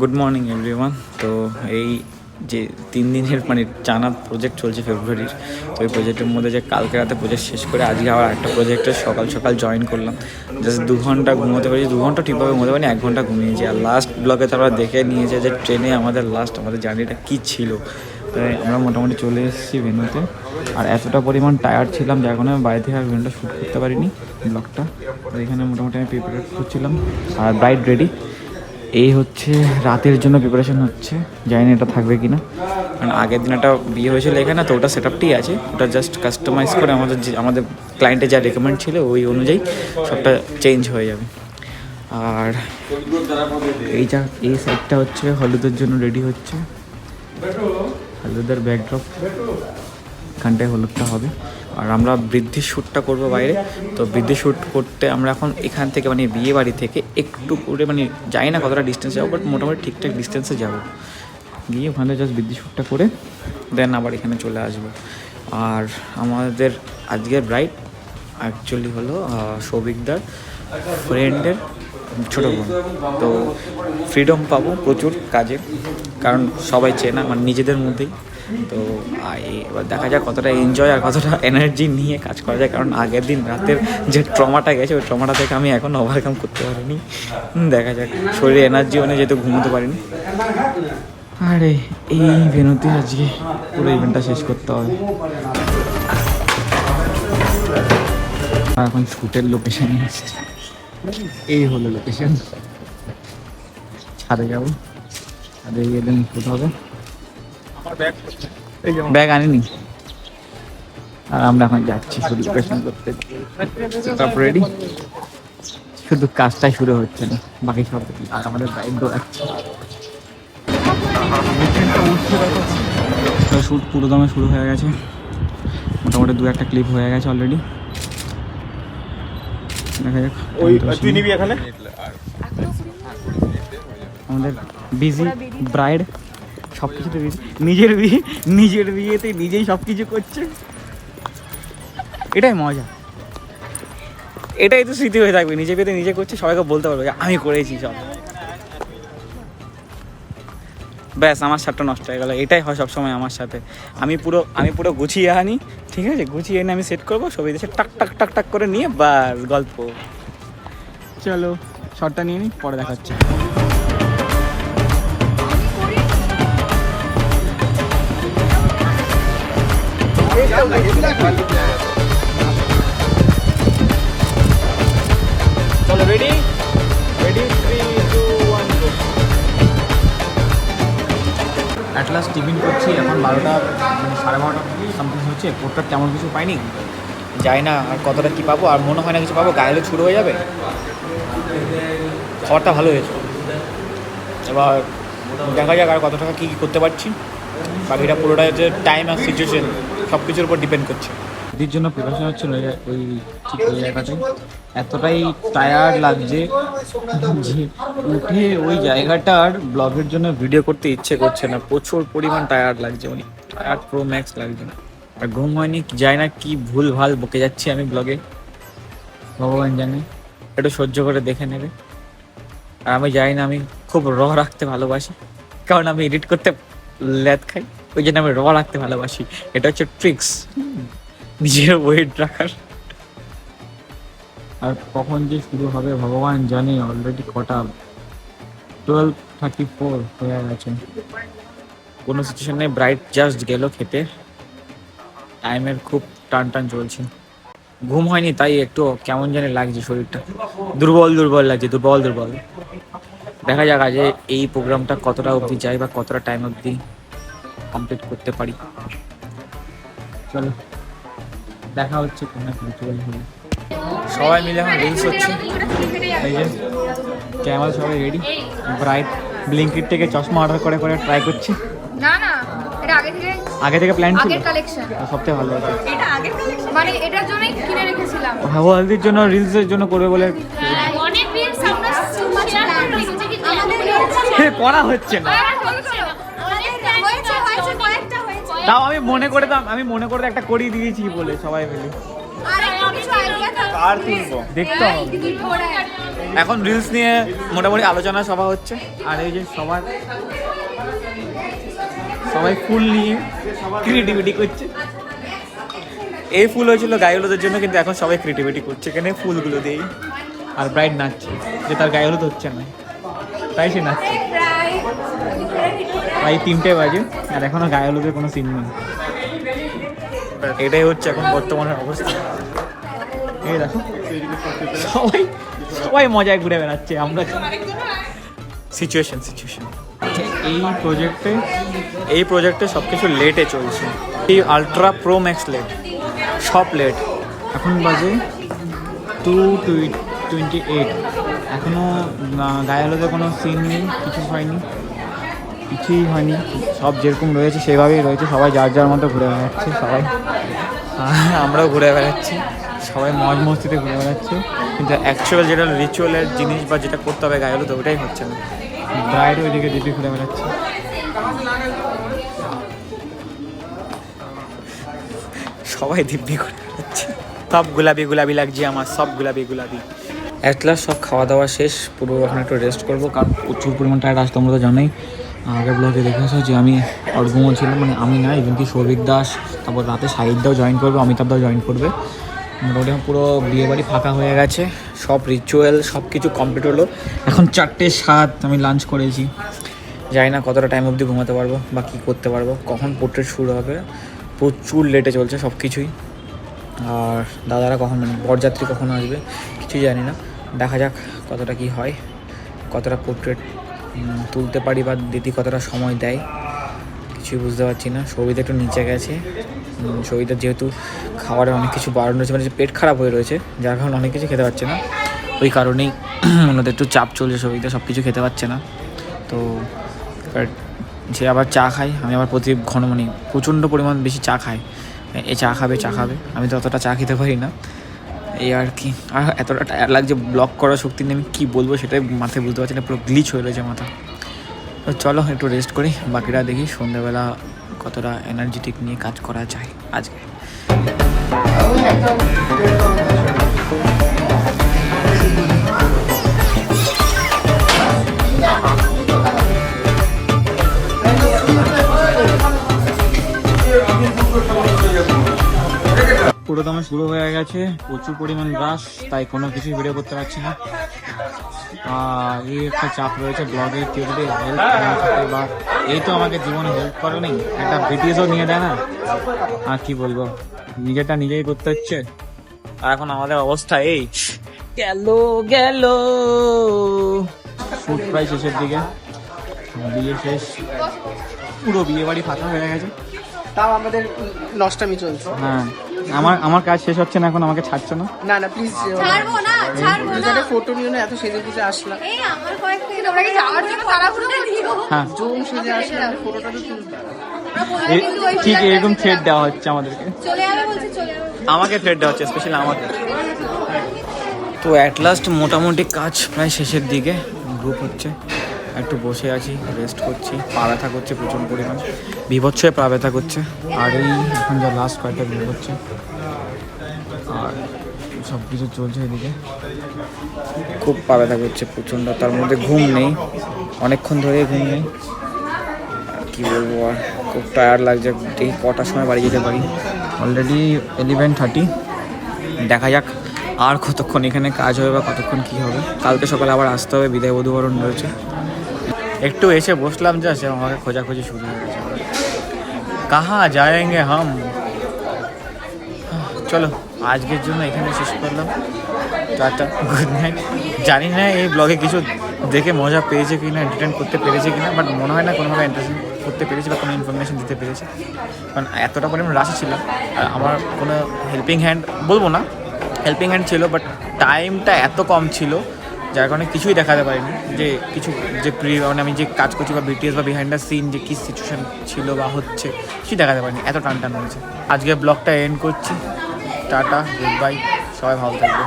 Good morning everyone. তো এই যে 3 দিনের মানে টানা প্রজেক্ট চলছে ফেব্রুয়ারির, তো এই প্রজেক্টের মধ্যে যে কালকে রাতে প্রজেক্ট শেষ করে আজকে আবার একটা প্রজেক্টে সকাল সকাল জয়েন করলাম। জাস্ট 2 ঘন্টা ঘুমোতে পেরেছি, 2 ঘন্টা ঠিকভাবে ঘুমোতে পারিনি, 1 ঘন্টা ঘুমিয়েছি। আর লাস্ট ব্লগে তারা দেখে নিয়েছে যে ট্রেনে আমাদের জার্নিটা কী ছিল। তাই আমরা মোটামুটি চলে এসেছি ভেন্যুতে। আর এতটা পরিমাণ টায়ার্ড ছিলাম যার কারণে আমি বাড়ি থেকে আর ভেন্যুটা শ্যুট করতে পারিনি ব্লগটা। তো এখানে মোটামুটি আমি প্রিপারেট করছিলাম আর ব্রাইড রেডি। এই হচ্ছে রাতের জন্য প্রিপারেশন হচ্ছে, জানি না এটা থাকবে কি না, কারণ আগের দিন একটা বিয়ে হয়েছিল এখানে, তো ওটা সেট আপটাই আছে, ওটা জাস্ট কাস্টমাইজ করে আমাদের ক্লায়েন্টের যা রেকমেন্ড ছিল ওই অনুযায়ী সবটা চেঞ্জ হয়ে যাবে। আর এই সাইডটা হচ্ছে হলুদের জন্য রেডি হচ্ছে, হলুদের ব্যাকড্রপ, এখানটায় হলুদটা হবে। আর আমরা বৃদ্ধির শ্যুটটা করবো বাইরে। তো বৃদ্ধি শ্যুট করতে আমরা এখন এখান থেকে মানে বিয়ে বাড়ি থেকে একটু করে মানে যাই না কতটা ডিস্টেন্সে যাবো, বাট মোটামুটি ঠিকঠাক ডিস্টেন্সে যাবো, গিয়ে ওখানে জাস্ট বৃদ্ধি শ্যুটটা করে দেন আবার এখানে চলে আসবো। আর আমাদের আজকের ব্রাইড অ্যাকচুয়ালি হলো সৌভিকদার ফ্রেন্ডের ছোটো বোন। তো ফ্রিডম পাবো প্রচুর কাজে, কারণ সবাই চেনা মানে নিজেদের মধ্যেই। তো এবার দেখা যাক কতটা এনজয় আর কতটা এনার্জি নিয়ে কাজ করা যায়, কারণ আগের দিন রাতের যে ট্রমাটা গেছে ওই ট্রমাটা থেকে আমি এখন ওভারকাম করতে পারিনি। দেখা যাক, শরীরে এনার্জি মানে যেহেতু ঘুমোতে পারিনি। আরে এই ভেন্যুতে আজকে পুরো ইভেন্টটা শেষ করতে হবে। এখন শ্যুটের লোকেশানে এসেছি, এই হলো লোকেশন। ছাদে যাবো, ছাদে গিয়ে দেন শ্যুট হবে। ব্যাগ আনিনি, আর আমরা এখন যাচ্ছি শুধু লোকেশন করতে। তারপর রেডি, শুধু কাজটাই শুরু হচ্ছে না, বাকি সব আর আমাদের বাইক দৌড়াচ্ছে। শ্যুট পুরো দমে শুরু হয়ে গেছে, মোটামুটি 2-1টা ক্লিপ হয়ে গেছে অলরেডি। দেখা যাক তুই নিবি এখানে। আমাদের বিজি ব্রাইড সব কিছুতে বিজি, নিজের বিয়েতে নিজেই সব কিছু করছে, এটাই মজা, এটাই তো স্মৃতি হয়ে থাকবে। নিজে বিয়েতে নিজে করছে, সবাইকে বলতে পারবে আমি করেছি সব। ব্যাস আমার শার্টটা নষ্ট হয়ে গেল, এটাই হয় সবসময় আমার সাথে। আমি পুরো গুছিয়ে আনি, ঠিক আছে, গুছিয়ে এনে আমি সেট করবো, সবাই দেশে টাক টাক টাক টাক করে নিয়ে বাস গল্প। চলো শর্টটা নিয়ে নিই, পরে দেখাচ্ছি। চলো ready, 3, 2, 1 go. At last tiffin করছি, এখন 12টা মানে 12:30 সামথিং হচ্ছে। পোটটা তেমন কিছু পাইনি, যাই না আর কতটা কী পাবো, আর মনে হয় না কিছু পাবো, গায়ে শুরু হয়ে যাবে। খাবারটা ভালো হয়েছে, এবার দেখা যাক আর কত টাকা কী কী করতে পারছি। বাকিটা পুরোটা হচ্ছে টাইম আর সিচুয়েশন, সব কিছুর উপর ডিপেন্ড করছে। এটির জন্য প্রিপারেশন হচ্ছিল ওই ঠিক ওই জায়গাটায়, এতটাই টায়ার্ড লাগছে যে উঠে ওই জায়গাটার ব্লগের জন্য ভিডিও করতে ইচ্ছে করছে না, প্রচুর পরিমাণ টায়ার্ড লাগছে, মানে টায়ার্ড প্রো ম্যাক্স লাগছে। আর ঘুম হয়নি, যায় না কি ভুল ভাল বকে যাচ্ছি আমি ব্লগে, ভগবান জানে, একটু সহ্য করে দেখে নেবে। আর আমি জানি না, আমি খুব রাখতে ভালোবাসি, কারণ আমি এডিট করতে ল্যাদ খাই, ওই জন্য আমি রাখতে ভালোবাসি। এটা হচ্ছে ট্রিক্স নিজের ওয়েট রাখার। আর কখন যে শুরু হবে ভগবান জানে, অলরেডি কটা 12:34 হয়ে গেছে। কোনো সিচুয়েশনে ব্রাইট জাস্ট গেল খেতে, টাইমের খুব টান চলছে। ঘুম হয়নি তাই একটু কেমন জানি লাগছে, শরীরটা দুর্বল লাগছে, দুর্বল। দেখা যাক আজ এই প্রোগ্রামটা কতটা অবধি যায় বা কতটা টাইম অবধি কমপ্লিট করতে পারি। চলো দেখা হচ্ছে কোনো রিচুয়াল হলে। সবাই মিলে এখন রিলস হচ্ছে, এই যে ক্যামেরা সবাই রেডি। ব্রাইট ব্লিঙ্কিট থেকে চশমা অর্ডার করে ট্রাই করছি। না এটা আগে থেকে প্ল্যান ছিল, আগের কালেকশন, সবথেকে ভালো আছে এটা আগের কালেকশন, মানে এটার জন্যই কিনে রেখেছিলাম। হলদির জন্য রিলসের জন্য করবে বলে অনেক রিলস আমরা শেয়ার করে রেখেছি, কিন্তু আমাদের করা হচ্ছে না। তাও আমি মনে করে একটা করিয়ে দিয়েছি বলে সবাই মিলে। কার তুলবো দেখতে হবে। এখন রিলস নিয়ে মোটামুটি আলোচনা সভা হচ্ছে, আর এই যে সবাই ফুল নিয়ে ক্রিয়েটিভিটি করছে। এই ফুল হয়েছিল গায়ে হলুদের জন্য, কিন্তু এখন সবাই ক্রিয়েটিভিটি করছে এখানে ফুলগুলো দিয়েই। আর ব্রাইড নাচছে, যে তার গায়ে হলুদ হচ্ছে না তাই সে নাচছে। প্রায় 3টে বাজে আর এখনো গায়ে হলুদের কোনো সিন নেই। এটাই হচ্ছে এখন বর্তমানের অবস্থা। এই দেখো সবাই মজায় ঘুরে বেড়াচ্ছে, আমরা সিচুয়েশন। এই প্রজেক্টে সব কিছু লেটে চলছে। এই আলট্রা প্রো ম্যাক্স লেট, সব লেট। এখন বাজে 2:28, এখনও গায়ে হলুদের কোনো সিন নেই, কিছুই হয়নি। সব যেরকম রয়েছে সেভাবেই রয়েছে, সবাই যার মতো ঘুরে বেড়াচ্ছে। আমরাও ঘুরে বেড়াচ্ছি, সবাই মজ মস্তিতে ঘুরে বেড়াচ্ছে, কিন্তু অ্যাকচুয়াল যেটা রিচুয়ালের জিনিস বা যেটা করতে হবে গায়ে হলুদ, ওটাই হচ্ছে না। ব্রাইড ওইদিকে দিদি ঘুরে বেড়াচ্ছে। সবাই দিব্যি ঘুরে বেড়াচ্ছে, সব গোলাপি লাগছে আমার, সব গোলাপি। অ্যাট লাস্ট সব খাওয়া দাওয়া শেষ, পুরো এখন একটু রেস্ট করবো, কারণ প্রচুর পরিমাণ টায়ার্ড। আজ তোমরা তো জানোই, আগের ব্লগে দেখেছো যে আমি অর্গমো ছিলাম, মানে আমি না, ইভেন কি সৌভিক দাস, তারপর রাতে শাহিদদাও জয়েন করবে, অমিতাভ দাও জয়েন করবে। মোটামুটি পুরো বিয়েবাড়ি ফাঁকা হয়ে গেছে, সব রিচুয়াল সব কিছু কমপ্লিট হলো। এখন 4:07 আমি লাঞ্চ করেছি। জানি না কতটা টাইম অবধি ঘুমাতে পারবো বা কী করতে পারবো, কখন পোর্ট্রেট শুরু হবে। প্রচুর লেটে চলছে সব কিছুই। আর দাদারা কখন, মানে বরযাত্রী কখন আসবে কিছুই জানি না। দেখা যাক কতটা কি হয়, কতটা পোর্ট্রেট তুলতে পারি বা দিদি কতটা সময় দেয়, কিছুই বুঝতে পারছি না। সবিতা একটু নিচে গেছে, সবিতার যেহেতু খাবারে অনেক কিছু বারণ রয়েছে, মানে পেট খারাপ হয়ে রয়েছে, যার কারণে অনেক কিছু খেতে পারছে না। ওই কারণেই ওনাদের একটু চাপ চলছে, সবিতা সব কিছু খেতে পারছে না। তো সে আবার চা খায়, আমি আবার প্রতি ঘন, মানে প্রচণ্ড পরিমাণ বেশি চা খাই। এ চা খাবে, আমি তো অতটা চা খেতে পারি না, এই আর কি। আর এতটা টায়ার লাগছে, ব্লক করার শক্তি নেই, আমি কী বলবো সেটাই মাথায় বুঝতে পারছি না, পুরো গ্লিচ হয়ে রয়েছে মাথা। তো চলো একটু রেস্ট করি, বাকিটা দেখি সন্ধ্যাবেলা কতটা এনার্জেটিক নিয়ে কাজ করা যায় আজকে। পুরোদমে শুরু হয়ে গেছে, প্রচুর পরিমাণ রাশ, তাই কোনো কিছুই ভিডিও করতে পারছি না। এই একটা চাপ রয়েছে ব্লগের, কেউ যদি হেল্প থাকে বা এই তো আমাকে জীবনে হেল্প করো নি, একটা ভিডিওসও নিয়ে দেয় না, আর কি বলবো, নিজেরটা নিজেই করতে হচ্ছে। আর এখন আমাদের অবস্থা এই গেল শুট প্রায় শেষের দিকে, বিয়ে শেষ, পুরো বিয়ে বাড়ি ফাঁকা হয়ে গেছে, তাও আমাদের নষ্টামি চলছে। হ্যাঁ, আমার কাজ শেষ হচ্ছে না, এখন আমাকে ছাড়ছো না। না প্লিজ ফটো নিও না, এত সেজে গুজে আসলাম। হ্যাঁ জুম সেজে আসলাম, ফটোটা তো তুলতে ঠিক এরকম থ্রেড দেওয়া হচ্ছে আমাদেরকে, আমাকে থ্রেড দেওয়া হচ্ছে স্পেশালি আমাকে। তো অ্যাট লাস্ট মোটামুটি কাজ প্রায় শেষের দিকে, গ্রুপ হচ্ছে, একটু বসে আছি, রেস্ট করছি, পা ব্যথা করছে প্রচুর পরিমাণ, বিভৎস পা ব্যথা করছে। আর এই এখন যা লাস্ট কয়েকটা গ্রুপ হচ্ছে, আর সব কিছু চলছে এদিকে, খুব পা ব্যথা করছে প্রচণ্ড, তার মধ্যে ঘুম নেই, অনেকক্ষণ ধরে ঘুম নেই, কী বলবো। আর খুব টায়ার্ড লাগছে, এই কটার সময় বাড়ি যেতে পারি, অলরেডি 11:30, দেখা যাক আর কতক্ষণ এখানে কাজ হবে বা কতক্ষণ কী হবে। কালকে সকালে আবার আসতে হবে, বিদায় বধূবরণ রয়েছে। একটু এসে বসলাম, যা সে আমাকে খোঁজাখুঁজি শুরু হয়ে গেছে, কাহা যায়েঙ্গে হাম। চলো আজকের জন্য এখানে শেষ করলাম, টাটা, গুড নাইট। জানি না এই ব্লগে কিছু দেখে মজা পেয়েছে কি না, এন্টারটেন করতে পেরেছে কি না, বাট মনে হয় না কোনোভাবে এন্টারটেন করতে পেরেছি বা কোনো ইনফরমেশন দিতে পেরেছি, কারণ এতটা পরিমাণ রাশি ছিলাম। আর আমার কোনো হেল্পিং হ্যান্ড বলবো না, হেল্পিং হ্যান্ড ছিল, বাট টাইমটা এত কম ছিল, যার কারণে কিছুই দেখাতে পারিনি, যে কিছু যে মানে আমি যে কাজ করছি বা বিটিএস বা বিহাইন্ড দ্য সিন যে কী সিচুয়েশান ছিল বা হচ্ছে, কিছুই দেখাতে পারিনি, এত টান হয়েছে। আজকে ব্লগটা এন্ড করছি, টাটা, গুড বাই, সবাই ভালো থাকবে।